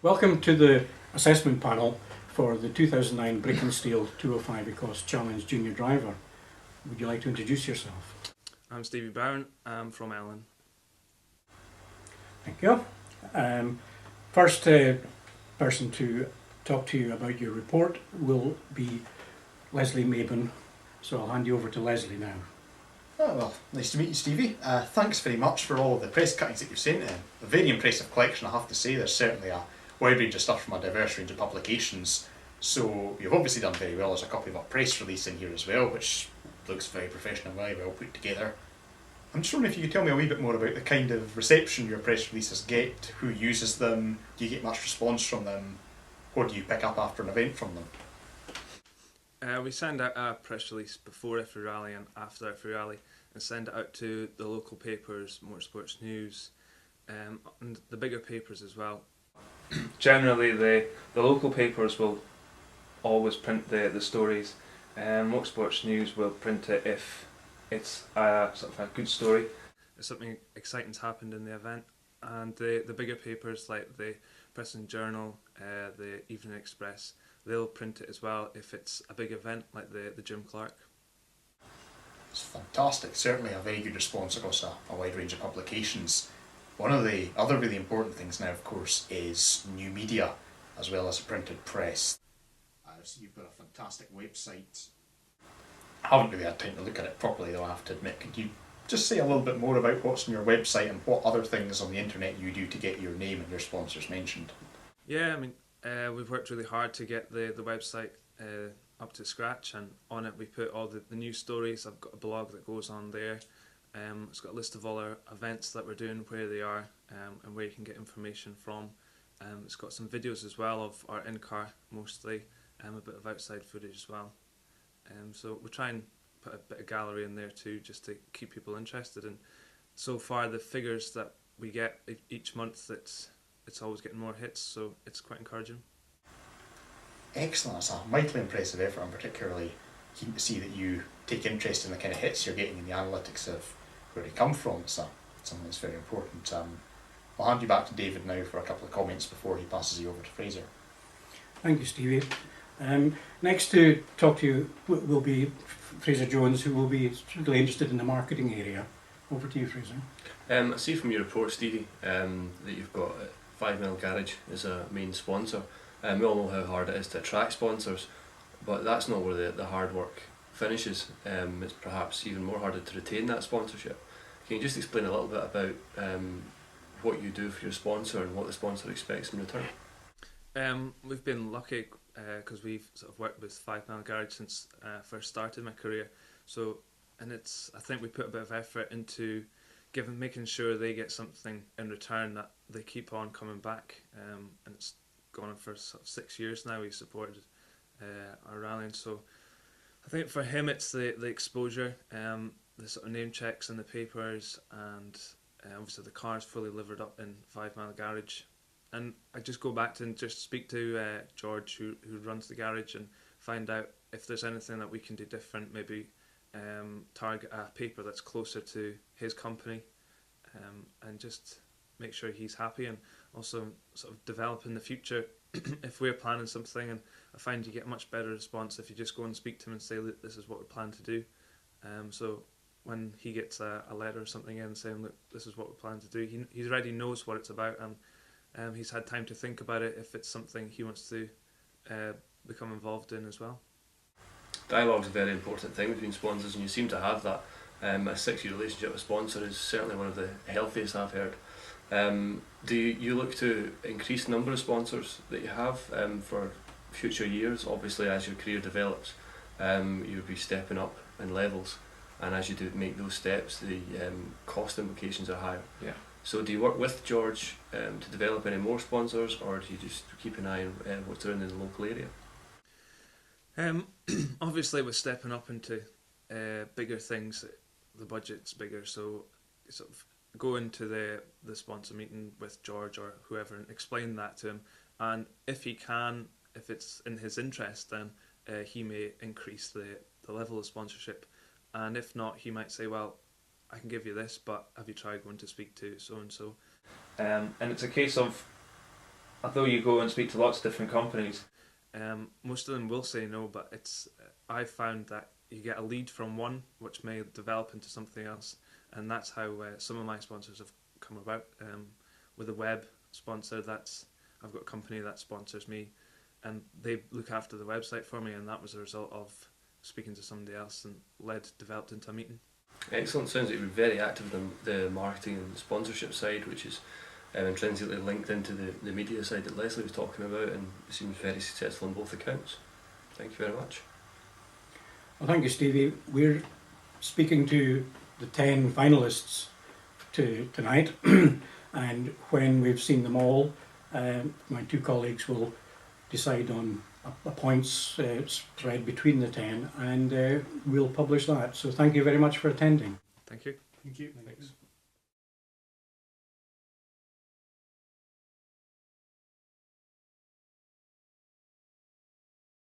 Welcome to the assessment panel for the 2009 Brick and Steel 205 Ecosse Challenge Junior Driver. Would you like to introduce yourself? I'm Stevie Brown. I'm from Ellen. Thank you. First person to talk to you about your report will be Leslie Mabon, so I'll hand you over to Leslie now. Oh, well, nice to meet you, Stevie. Thanks very much for all of the press cuttings that you've sent in. A very impressive collection, I have to say. There's certainly a wide range of stuff from a diverse range of publications. So you've obviously done very well. There's a copy of a press release in here as well, which looks very professional, very well put together. I'm just wondering if you could tell me a wee bit more about the kind of reception your press releases get, who uses them, do you get much response from them, what do you pick up after an event from them? We send out a press release before every rally and after every rally and send it out to the local papers, Motorsports News, and the bigger papers as well. Generally the local papers will always print the stories. Motorsports News will print it if it's a sort of a good story, if something exciting's happened in the event, and the bigger papers like the Press and Journal, the Evening Express, they'll print it as well if it's a big event like the Jim Clark. It's fantastic, certainly a very good response across a wide range of publications. One of the other really important things now, of course, is new media as well as a printed press. I've seen you've got a fantastic website. I haven't really had time to look at it properly though, I have to admit. Could you just say a little bit more about what's on your website and what other things on the internet you do to get your name and your sponsors mentioned? Yeah, I mean, we've worked really hard to get the website up to scratch, and on it we put all the news stories. I've got a blog that goes on there. It's got a list of all our events that we're doing, where they are, and where you can get information from. It's got some videos as well of our in-car mostly, a bit of outside footage as well. So we try and put a bit of gallery in there too, just to keep people interested. And so far the figures that we get each month, it's always getting more hits, so it's quite encouraging. Excellent, that's a mightily impressive effort. I'm particularly keen to see that you take interest in the kind of hits you're getting in the analytics of where they come from. It's something that's very important. I'll hand you back to David now for a couple of comments before he passes you over to Fraser. Thank you, Stevie. Next to talk to you will be Fraser Jones, who will be particularly interested in the marketing area. Over to you, Fraser. I see from your report, Stevie, that you've got 5 Mile Garage as a main sponsor. We all know how hard it is to attract sponsors, but that's not where the hard work finishes. It's perhaps even more harder to retain that sponsorship. Can you just explain a little bit about what you do for your sponsor and what the sponsor expects in return? We've been lucky because we've sort of worked with 5 Mile Garage since I first started my career. So, and I think we put a bit of effort into making sure they get something in return, that they keep on coming back. And it's gone on for sort of 6 years now. He supported our rallying, so I think for him it's the exposure, the sort of name checks in the papers, and obviously the car's fully livered up in 5 Mile Garage. And I just go back to and just speak to George, who runs the garage, and find out if there's anything that we can do different, maybe target a paper that's closer to his company, and just make sure he's happy, and also sort of develop in the future. If we're planning something, and I find you get a much better response if you just go and speak to him and say, look, this is what we plan to do. So when he gets a letter or something in saying, look, this is what we plan to do, he already knows what it's about, and he's had time to think about it if it's something he wants to become involved in as well. Dialogue's a very important thing between sponsors, and you seem to have that. A 6-year relationship with a sponsor is certainly one of the healthiest I've heard. Do you look to increase the number of sponsors that you have for future years? Obviously, as your career develops, you'll be stepping up in levels, and as you do make those steps, the cost implications are higher. Yeah. So do you work with George to develop any more sponsors, or do you just keep an eye on what's around in the local area? Obviously, with stepping up into bigger things, the budget's bigger, so sort of go into the sponsor meeting with George or whoever and explain that to him, and if it's in his interest, then he may increase the level of sponsorship, and if not, he might say, well, I can give you this, but have you tried going to speak to so and so? And it's a case of although you go and speak to lots of different companies, most of them will say no, but I found that you get a lead from one which may develop into something else, and that's how some of my sponsors have come about. With a web sponsor, I've got a company that sponsors me, and they look after the website for me, and that was a result of speaking to somebody else and developed into a meeting. Excellent. Sounds like you're very active in the marketing and sponsorship side, which is intrinsically linked into the media side that Leslie was talking about, and seems very successful on both accounts. Thank you very much. Well, thank you, Stevie. We're speaking to the 10 finalists tonight, and when we've seen them all, my two colleagues will decide on a points spread between the 10, and we'll publish that. So thank you very much for attending. Thank you. Thank you. Thanks.